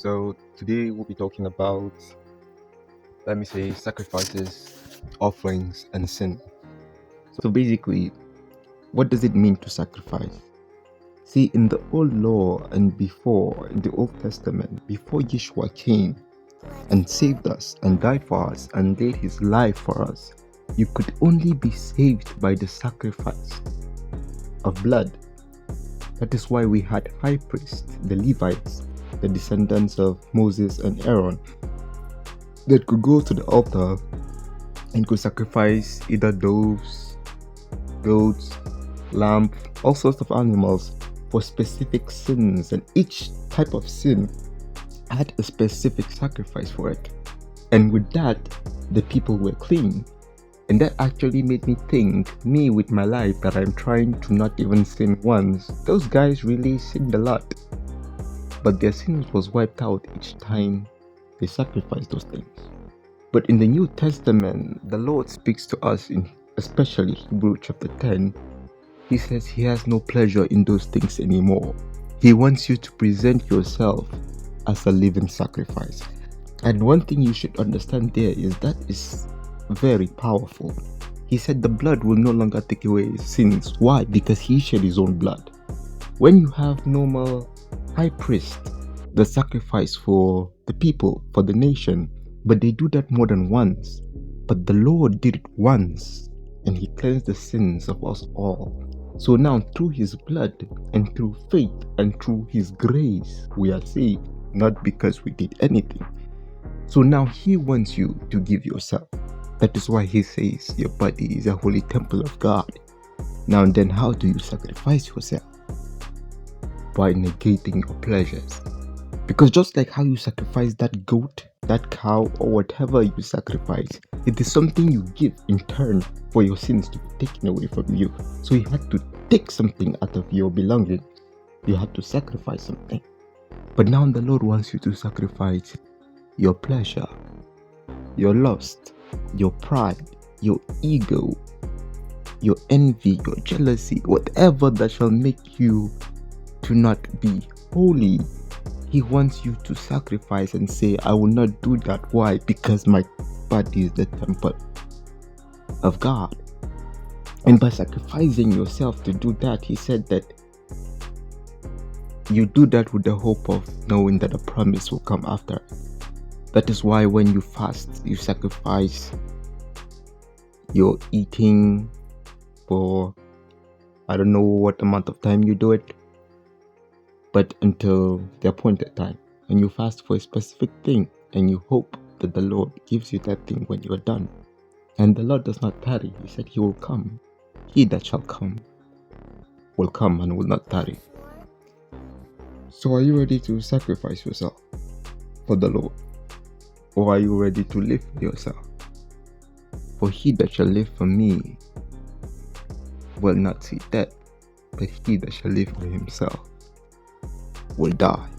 So today we'll be talking about, let me say, sacrifices, offerings, and sin. So basically, what does it mean to sacrifice? See, in the old law and before, in the Old Testament, before Yeshua came and saved us and died for us and laid his life for us, you could only be saved by the sacrifice of blood. That is why we had high priests, the Levites, the descendants of Moses and Aaron, that could go to the altar and could sacrifice either doves, goats, lamb, all sorts of animals for specific sins, and each type of sin had a specific sacrifice for it. And with that, the people were clean. And that actually made me think, me with my life that I'm trying to not even sin once, those guys really sinned a lot. But their sins was wiped out each time they sacrificed those things. But in the New Testament, the Lord speaks to us in especially Hebrews chapter 10. He says he has no pleasure in those things anymore. He wants you to present yourself as a living sacrifice. And one thing you should understand there is that is very powerful. He said the blood will no longer take away sins. Why? Because he shed his own blood. When you have normal high priest, the sacrifice for the people, for the nation, but they do that more than once. But the Lord did it once, and he cleansed the sins of us all. So now through his blood and through faith and through his grace, we are saved, not because we did anything. So now he wants you to give yourself. That is why he says your body is a holy temple of God. Now and then, how do you sacrifice yourself? By negating your pleasures. Because just like how you sacrifice that goat, that cow, or whatever you sacrifice, it is something you give in turn for your sins to be taken away from you. So you had to take something out of your belonging. You had to sacrifice something. But now the Lord wants you to sacrifice your pleasure, your lust, your pride, your ego, your envy, your jealousy, whatever that shall make you to not be holy. He wants you to sacrifice and say, I will not do that. Why? Because my body is the temple of God. And by sacrificing yourself to do that, he said that you do that with the hope of knowing that a promise will come after. That is why when you fast, you sacrifice your eating for, I don't know what amount of time you do it, but until the appointed time. And you fast for a specific thing, and you hope that the Lord gives you that thing when you are done. And the Lord does not tarry. He said he will come. He that shall come will come and will not tarry. So are you ready to sacrifice yourself for the Lord? Or are you ready to live for yourself? For he that shall live for me will not see death, but he that shall live for himself will die.